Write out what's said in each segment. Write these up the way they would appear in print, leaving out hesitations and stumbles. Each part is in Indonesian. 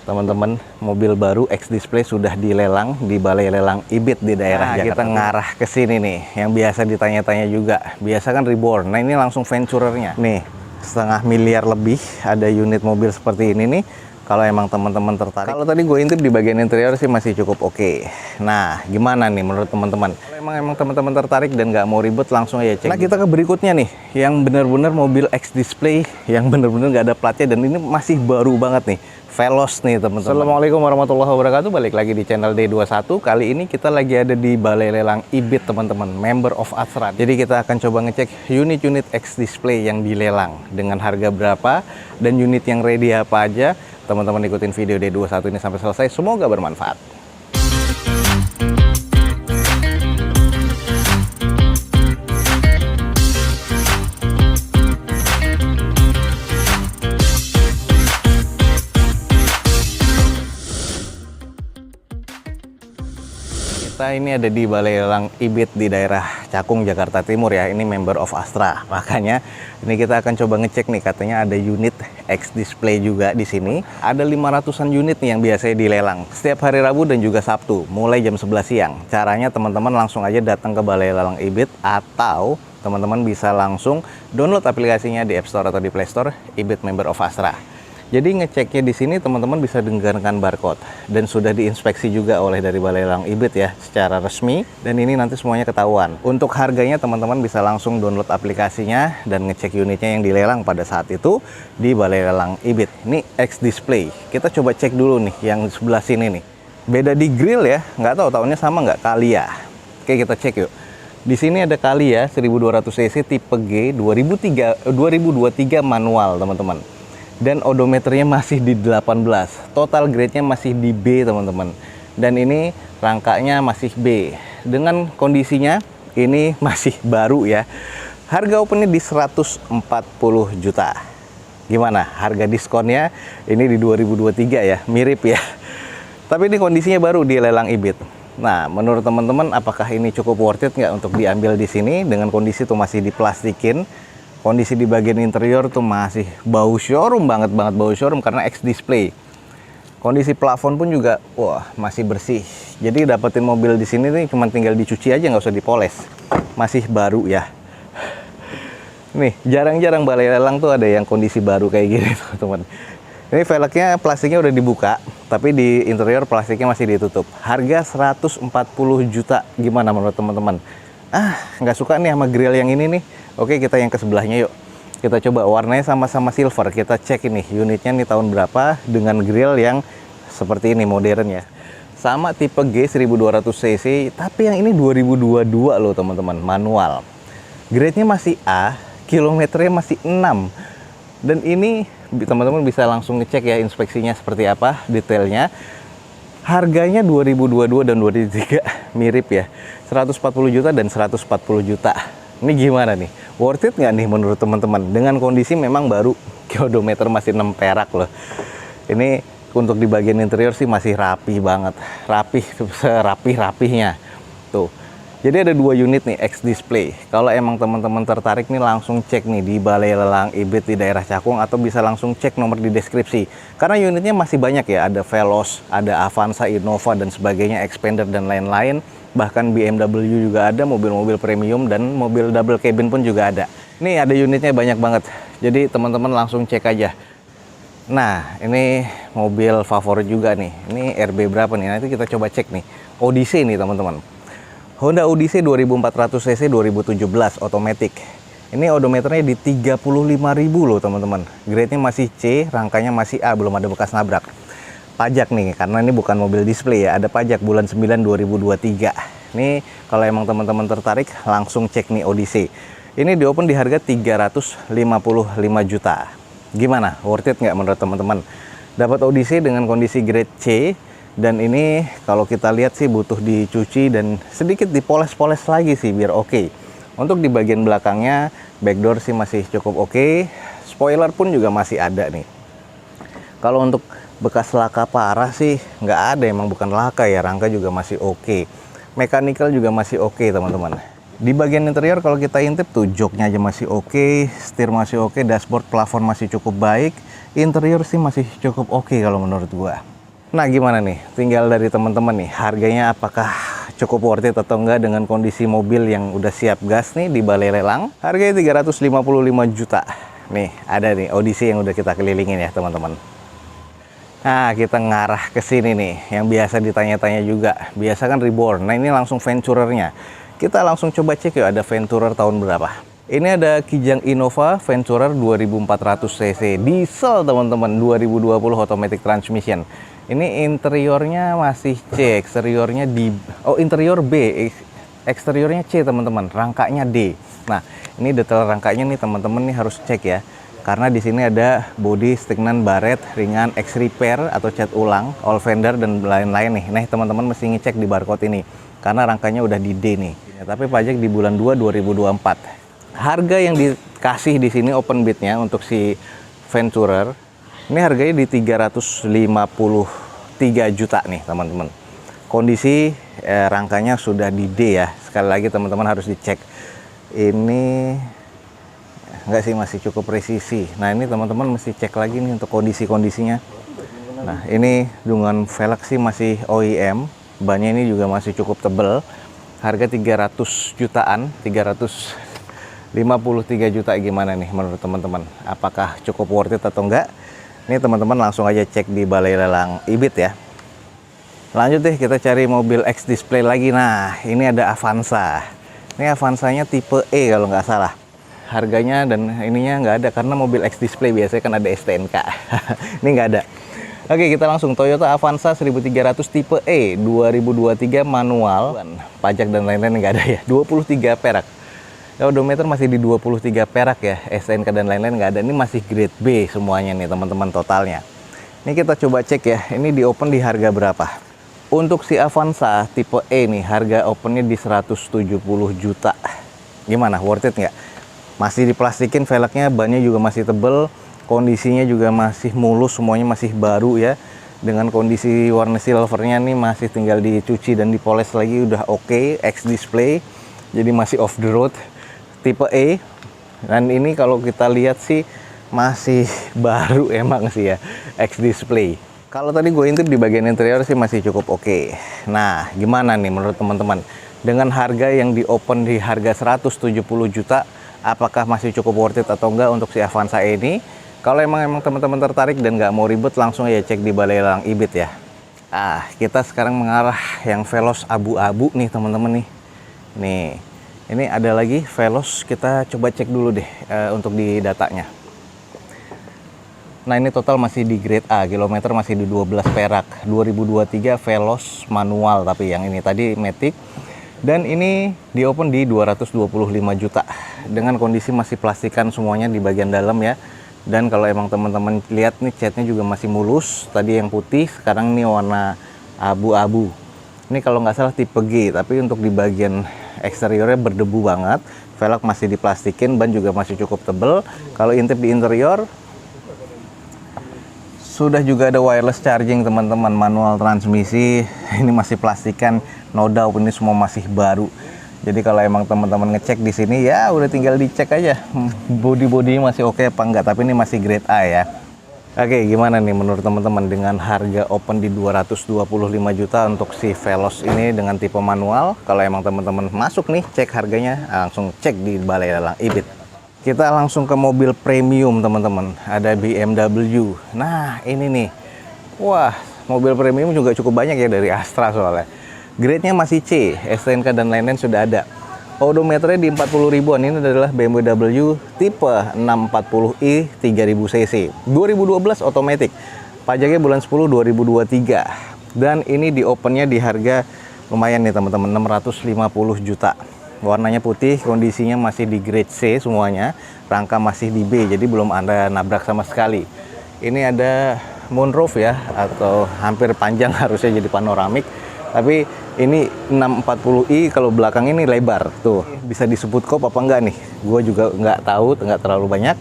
Teman-teman, mobil baru X Display sudah dilelang di Balai Lelang IBIT di daerah Jakarta. Kita ngarah ke sini nih, yang biasa ditanya-tanya juga. Biasa kan Reborn. Nah, ini langsung Venturer-nya. Nih, 1,5 miliar lebih ada unit mobil seperti ini nih. Kalau emang teman-teman tertarik. Kalau tadi gue intip di bagian interior sih masih cukup oke. Nah, gimana nih menurut teman-teman? Kalau emang teman-teman tertarik dan nggak mau ribet, langsung aja cek. Nah, kita ke berikutnya nih, yang benar-benar mobil X Display, yang benar-benar nggak ada platnya dan ini masih baru banget nih. Veloz nih teman-teman. Assalamualaikum warahmatullahi wabarakatuh. Balik lagi di channel D21. Kali ini kita lagi ada di Balai Lelang IBIT teman-teman, Member of Astra. Jadi kita akan coba ngecek unit-unit X Display yang dilelang dengan harga berapa dan unit yang ready apa aja. Teman-teman ikutin video D21 ini sampai selesai. Semoga bermanfaat. Kita ini ada di Balai Lelang IBIT di daerah Cakung, Jakarta Timur ya. Ini Member of Astra. Makanya ini kita akan coba ngecek nih, katanya ada unit X Display juga di sini. Ada 500-an unit nih yang biasanya dilelang setiap hari Rabu dan juga Sabtu mulai jam 11 siang. Caranya teman-teman langsung aja datang ke Balai Lelang IBIT atau teman-teman bisa langsung download aplikasinya di App Store atau di Play Store IBIT Member of Astra. Jadi ngeceknya di sini teman-teman bisa dengarkan barcode dan sudah diinspeksi juga oleh dari Balai Lelang IBIT ya secara resmi, dan ini nanti semuanya ketahuan. Untuk harganya teman-teman bisa langsung download aplikasinya dan ngecek unitnya yang dilelang pada saat itu di Balai Lelang IBIT. Ini X Display. Kita coba cek dulu nih yang sebelah sini nih. Beda di grill ya, nggak tahu tahunnya sama nggak, Calya. Oke, kita cek yuk. Di sini ada Calya 1200 cc tipe G 2023 manual teman-teman. Dan odometernya masih di 18, total grade-nya masih di B teman-teman, dan ini rangkanya masih B. Dengan kondisinya ini masih baru ya. Harga opennya di 140 juta. Gimana harga diskonnya? Ini di 2023 ya, mirip ya, tapi ini kondisinya baru di lelang IBIT. Nah, menurut teman-teman apakah ini cukup worth it nggak untuk diambil di sini dengan kondisi tuh masih diplastikin? Kondisi di bagian interior tuh masih bau showroom banget bau showroom karena X Display. Kondisi plafon pun juga wah masih bersih. Jadi dapetin mobil di sini nih cuma tinggal dicuci aja, nggak usah dipoles. Masih baru ya. Nih jarang-jarang Balai Lelang tuh ada yang kondisi baru kayak gini teman-teman. Ini velgnya plastiknya udah dibuka, tapi di interior plastiknya masih ditutup. Harga 140 juta. Gimana menurut teman-teman? Nggak suka nih sama grill yang ini nih. Oke, kita yang ke sebelahnya yuk. Kita coba, warnanya sama-sama silver. Kita cek ini unitnya nih tahun berapa dengan grill yang seperti ini, modern ya. Sama tipe G 1200 cc, tapi yang ini 2022 loh teman-teman, manual. Grade-nya masih A, kilometernya masih 6. Dan ini teman-teman bisa langsung ngecek ya inspeksinya seperti apa, detailnya. Harganya 2022 dan 2023 mirip ya. 140 juta dan 140 juta. Ini gimana nih? Worth it nggak nih menurut teman-teman? Dengan kondisi memang baru, odometer masih 6 perak loh. Ini untuk di bagian interior sih masih rapi banget. Rapih, serapih-rapihnya. Tuh. Jadi ada 2 unit nih X Display. Kalau emang teman-teman tertarik nih langsung cek nih di Balai Lelang IBIT di daerah Cakung, atau bisa langsung cek nomor di deskripsi. Karena unitnya masih banyak ya, ada Veloz, ada Avanza, Innova dan sebagainya, Expander dan lain-lain. Bahkan BMW juga ada, mobil-mobil premium dan mobil double cabin pun juga ada. Nih ada unitnya banyak banget. Jadi teman-teman langsung cek aja. Nah, ini mobil favorit juga nih. Ini RB berapa nih? Nanti kita coba cek nih. Odyssey nih teman-teman. Honda Odyssey 2400 cc 2017 otomatis. Ini odometernya di 35.000 loh teman-teman. Grade-nya masih C, rangkanya masih A, belum ada bekas nabrak. Pajak nih, karena ini bukan mobil display ya, ada pajak bulan 9 2023. Nih kalau emang teman-teman tertarik langsung cek nih Odyssey. Ini di open di harga 355 juta. Gimana? Worth it nggak menurut teman-teman? Dapat Odyssey dengan kondisi grade C. Dan ini kalau kita lihat sih butuh dicuci dan sedikit dipoles-poles lagi sih biar oke. Untuk di bagian belakangnya, backdoor sih masih cukup oke. Spoiler pun juga masih ada nih. Kalau untuk bekas laka parah sih nggak ada, emang bukan laka ya, rangka juga masih oke. Mechanical juga masih oke teman-teman. Di bagian interior kalau kita intip tuh joknya aja masih oke, setir masih oke, dashboard, plafon masih cukup baik. Interior sih masih cukup oke kalau menurut gua. Nah, gimana nih? Tinggal dari teman-teman nih, harganya apakah cukup worth it atau enggak dengan kondisi mobil yang udah siap gas nih di balai lelang. Harganya 355 juta. Nih, ada nih Odyssey yang udah kita kelilingin ya, teman-teman. Nah, kita ngarah ke sini nih, yang biasa ditanya-tanya juga. Biasa kan Reborn. Nah, ini langsung Venturer-nya. Kita langsung coba cek yuk, ada Venturer tahun berapa. Ini ada Kijang Innova Venturer 2400 cc diesel, teman-teman, 2020 automatic transmission. Ini interiornya masih C, eksteriornya di interior B, eksteriornya C, teman-teman. Rangkanya D. Nah, ini detail rangkanya nih, teman-teman, nih harus cek ya. Karena di sini ada body Stignan baret ringan X repair atau cat ulang, all fender dan lain-lain nih. Nah, teman-teman mesti ngecek di barcode ini karena rangkanya udah di D nih. Ya, tapi pajak di bulan 2 2024. Harga yang dikasih di sini open bid-nya untuk si Venturer ini harganya di 353 juta nih, teman-teman. Kondisi rangkanya sudah di D ya. Sekali lagi teman-teman harus dicek. Ini enggak sih, masih cukup presisi. Nah, ini teman-teman mesti cek lagi nih untuk kondisi-kondisinya. Nah, ini dengan velg sih masih OEM. Bannya ini juga masih cukup tebel. Harga 300 jutaan, 353 juta gimana nih menurut teman-teman? Apakah cukup worth it atau enggak? Ini teman-teman langsung aja cek di balai lelang Ibit ya. Lanjut deh, kita cari mobil X display lagi. Nah, ini ada Avanza. Ini Avanzanya tipe E kalau nggak salah. Harganya dan ininya nggak ada karena mobil X display biasanya kan ada STNK. Ini nggak ada. Oke, kita langsung Toyota Avanza 1300 tipe E 2023 manual. Pajak dan lain-lain nggak ada ya. 23 perak. Odometer masih di 23 perak ya, STNK dan lain-lain nggak ada. Ini masih grade B semuanya nih, teman-teman, totalnya. Ini kita coba cek ya, ini di open di harga berapa. Untuk si Avanza tipe E nih, harga opennya di 170 juta. Gimana, worth it nggak? Masih diplastikin, velgnya, bannya juga masih tebel, kondisinya juga masih mulus, semuanya masih baru ya. Dengan kondisi warna silvernya nih masih tinggal dicuci dan dipoles lagi, udah oke. X display, jadi masih off the road. Tipe E, dan ini kalau kita lihat sih masih baru emang sih ya, X display. Kalau tadi gue intip di bagian interior sih masih cukup oke. Nah, gimana nih menurut teman-teman? Dengan harga yang di open di harga 170 juta, apakah masih cukup worth it atau enggak untuk si Avanza ini? Kalau emang teman-teman tertarik dan nggak mau ribet, langsung aja cek di balai lelang Ibit ya. Kita sekarang mengarah yang Veloz abu-abu nih, teman-teman nih. Nih. Ini ada lagi Veloz, kita coba cek dulu deh untuk di datanya. Nah, ini total masih di grade A, kilometer masih di 12 perak. 2023 Veloz manual, tapi yang ini tadi Matic. Dan ini di open di 225 juta. Dengan kondisi masih plastikan semuanya di bagian dalam ya. Dan kalau emang teman-teman lihat nih, catnya juga masih mulus. Tadi yang putih, sekarang ini warna abu-abu. Ini kalau nggak salah tipe G, tapi untuk di bagian eksteriornya berdebu banget. Velg masih diplastikin, ban juga masih cukup tebel. Kalau intip di interior sudah juga ada wireless charging, teman-teman, manual transmisi. Ini masih plastikan, no doubt ini semua masih baru. Jadi kalau emang teman-teman ngecek di sini ya udah tinggal dicek aja body-bodinya masih oke apa enggak, tapi ini masih grade A ya. Oke, gimana nih menurut teman-teman dengan harga open di 225 juta untuk si Veloz ini dengan tipe manual? Kalau emang teman-teman masuk nih, cek harganya, langsung cek di balai lelang Ibit. Kita langsung ke mobil premium, teman-teman. Ada BMW. Nah, ini nih. Wah, mobil premium juga cukup banyak ya dari Astra soalnya. Grade-nya masih C, STNK dan lain-lain sudah ada. Odometernya di 40 ribuan. Ini adalah BMW tipe 640i 3000 cc 2012 otomatis. Pajaknya bulan 10 2023. Dan ini di opennya di harga lumayan nih, teman-teman, 650 juta. Warnanya putih, kondisinya masih di grade C semuanya. Rangka masih di B, jadi belum ada nabrak sama sekali. Ini ada moonroof ya, atau hampir panjang, harusnya jadi panoramik. Tapi ini 640i, kalau belakang ini lebar tuh. Bisa disebut kop apa enggak nih? Gue juga nggak tahu, nggak terlalu banyak.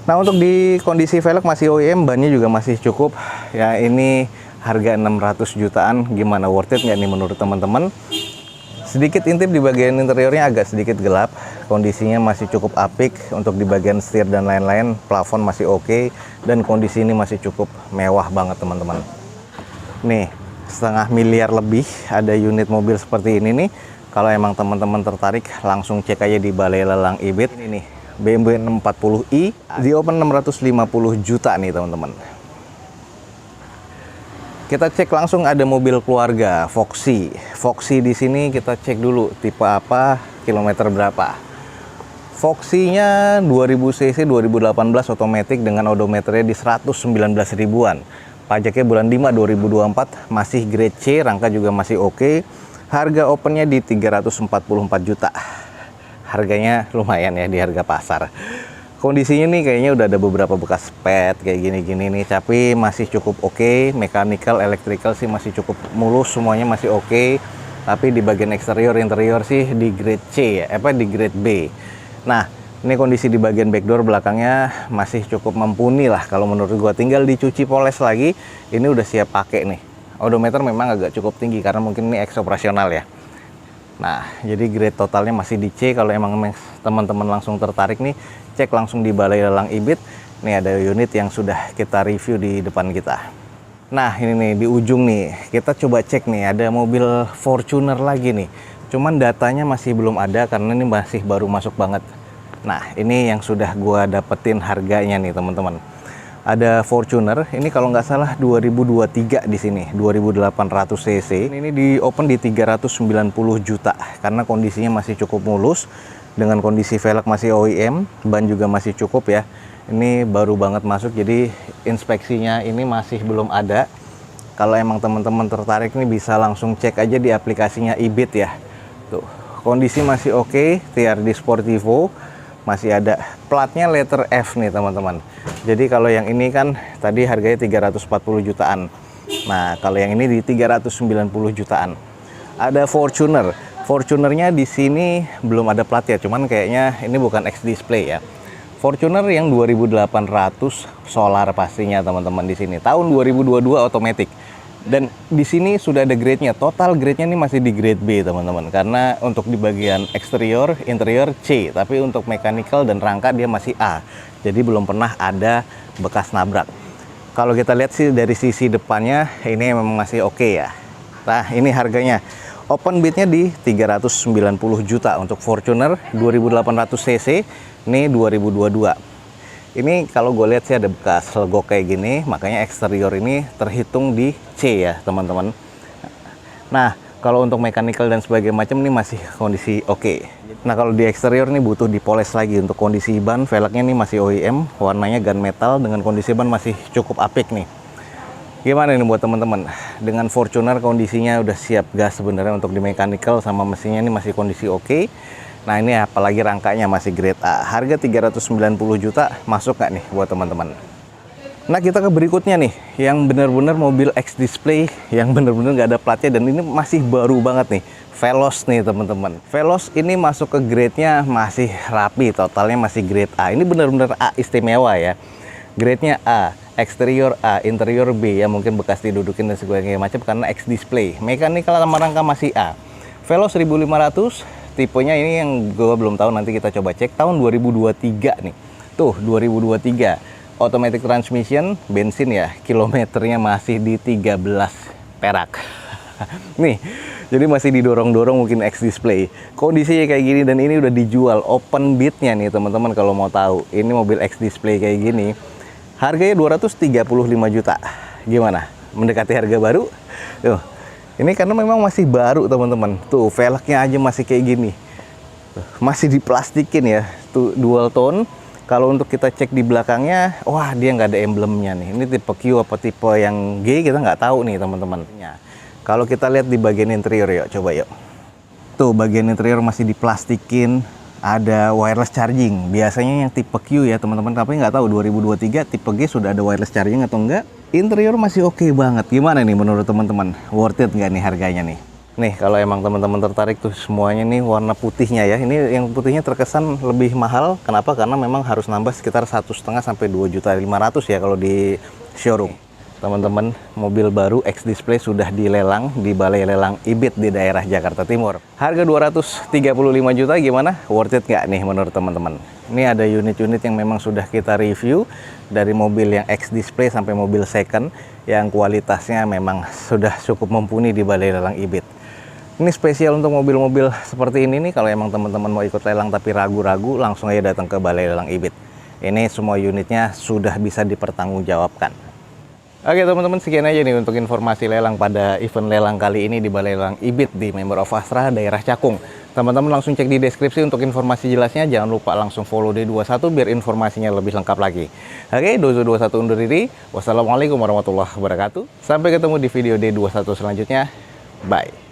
Nah, untuk di kondisi velg masih OEM, bannya juga masih cukup. Ya, ini harga 600 jutaan, gimana, worth it nggak nih menurut teman-teman? Sedikit intip di bagian interiornya agak sedikit gelap. Kondisinya masih cukup apik. Untuk di bagian setir dan lain-lain, plafon masih oke. Dan kondisi ini masih cukup mewah banget, teman-teman. Nih, setengah miliar lebih ada unit mobil seperti ini nih. Kalau emang teman-teman tertarik, langsung cek aja di Balai Lelang Ibit. Ini nih, BMW 640i di open 650 juta nih teman-teman. Kita cek langsung, ada mobil keluarga Foxy. Foxy di sini kita cek dulu tipe apa, kilometer berapa. Foxy-nya 2000 cc 2018 otomatis dengan odometernya di 119 ribuan. Pajaknya bulan 5 2024, masih grade C, rangka juga masih oke. Harga opennya di 344 juta. Harganya lumayan ya di harga pasar. Kondisinya nih kayaknya udah ada beberapa bekas pet kayak gini-gini nih, tapi masih cukup oke. Mechanical, electrical sih masih cukup mulus, semuanya masih oke. Tapi di bagian eksterior, interior sih di grade C ya, di grade B. Nah, ini kondisi di bagian backdoor belakangnya masih cukup mumpuni lah kalau menurut gua, tinggal dicuci poles lagi. Ini udah siap pakai nih. Odometer memang agak cukup tinggi karena mungkin ini ex operasional ya. Nah, jadi grade totalnya masih di C. Kalau emang teman-teman langsung tertarik nih, cek langsung di Balai Lelang Ibit. Nih ada unit yang sudah kita review di depan kita. Nah, ini nih di ujung nih, kita coba cek nih, ada mobil Fortuner lagi nih. Cuman datanya masih belum ada karena ini masih baru masuk banget. Nah, ini yang sudah gua dapetin harganya nih teman-teman. Ada Fortuner, ini kalau nggak salah 2023 di sini, 2800 cc. Ini di open di 390 juta karena kondisinya masih cukup mulus dengan kondisi velg masih OEM, ban juga masih cukup ya. Ini baru banget masuk, jadi inspeksinya ini masih belum ada. Kalau emang teman-teman tertarik nih bisa langsung cek aja di aplikasinya Ibit ya. Tuh, kondisi masih oke, TRD Sportivo. Masih ada platnya letter F nih teman-teman. Jadi kalau yang ini kan tadi harganya 340 jutaan. Nah, kalau yang ini di 390 jutaan. Ada Fortuner. Fortunernya di sini belum ada plat ya, cuman kayaknya ini bukan X display ya. Fortuner yang 2800 solar pastinya teman-teman di sini. Tahun 2022 otomatis. Dan di sini sudah ada grade-nya. Total grade-nya ini masih di grade B, teman-teman. Karena untuk di bagian eksterior, interior C, tapi untuk mechanical dan rangka dia masih A. Jadi belum pernah ada bekas nabrak. Kalau kita lihat sih dari sisi depannya ini memang masih oke ya. Nah, ini harganya. Open bid-nya di 390 juta untuk Fortuner 2800 cc. Ini 2022. Ini kalau gue lihat sih ada bekas legok kayak gini, makanya eksterior ini terhitung di C ya teman-teman. Nah, kalau untuk mechanical dan sebagainya macam ini masih kondisi oke. Nah, kalau di eksterior ini butuh dipoles lagi. Untuk kondisi ban, velgnya ini masih OEM, warnanya gunmetal dengan kondisi ban masih cukup apik nih. Gimana ini buat teman-teman? Dengan Fortuner kondisinya udah siap gas sebenarnya untuk di mechanical, sama mesinnya ini masih kondisi oke. Nah, ini apalagi rangkanya masih grade A. Harga 390 juta masuk nggak nih buat teman-teman? Nah, kita ke berikutnya nih, yang benar-benar mobil X display, yang benar-benar nggak ada platnya dan ini masih baru banget nih. Veloz nih teman-teman. Veloz ini masuk ke grade-nya masih rapi, totalnya masih grade A. Ini benar-benar A istimewa ya. Grade-nya A, eksterior A, interior B ya, mungkin bekas didudukin dan sebagainya macam karena X display. Mechanical sama rangka masih A. Veloz 1500. Tipenya ini yang gue belum tahu, nanti kita coba cek. Tahun 2023 nih. Tuh, 2023. Automatic transmission, bensin ya. Kilometernya masih di 13 perak. Nih, jadi masih didorong-dorong mungkin X display. Kondisinya kayak gini dan ini udah dijual. Open bid-nya nih teman-teman kalau mau tahu. Ini mobil X display kayak gini. Harganya 235 juta. Gimana? Mendekati harga baru? Tuh. Ini karena memang masih baru teman-teman. Tuh, velgnya aja masih kayak gini. Tuh, masih diplastikin ya. Tuh, dual tone. Kalau untuk kita cek di belakangnya, wah dia nggak ada emblemnya nih. Ini tipe Q apa tipe yang G kita nggak tahu nih teman-teman. Kalau kita lihat di bagian interior yuk, coba yuk. Tuh, bagian interior masih diplastikin. Ada wireless charging. Biasanya yang tipe Q ya teman-teman. Tapi nggak tahu 2023 tipe G sudah ada wireless charging atau enggak. Interior masih oke banget. Gimana nih menurut teman-teman? Worth it nggak nih harganya nih? Nih, kalau emang teman-teman tertarik tuh semuanya nih warna putihnya ya. Ini yang putihnya terkesan lebih mahal. Kenapa? Karena memang harus nambah sekitar 1,5 sampai 2.500.000 ya kalau di showroom. teman-teman, mobil baru X Display sudah dilelang di Balai Lelang IBIT di daerah Jakarta Timur. Harga 235 juta, gimana? Worth it nggak nih menurut teman-teman? Ini ada unit-unit yang memang sudah kita review, dari mobil yang X Display sampai mobil second yang kualitasnya memang sudah cukup mumpuni di Balai Lelang IBIT. Ini spesial untuk mobil-mobil seperti ini nih, kalau emang teman-teman mau ikut lelang tapi ragu-ragu, langsung aja datang ke Balai Lelang IBIT. Ini semua unitnya sudah bisa dipertanggungjawabkan. Oke teman-teman, sekian aja nih untuk informasi lelang pada event lelang kali ini di Balai Lelang IBIT di Member of Astra daerah Cakung. Teman-teman langsung cek di deskripsi untuk informasi jelasnya. Jangan lupa langsung follow D21 biar informasinya lebih lengkap lagi. Oke, Dozo21 undur diri. Wassalamualaikum warahmatullahi wabarakatuh. Sampai ketemu di video D21 selanjutnya. Bye.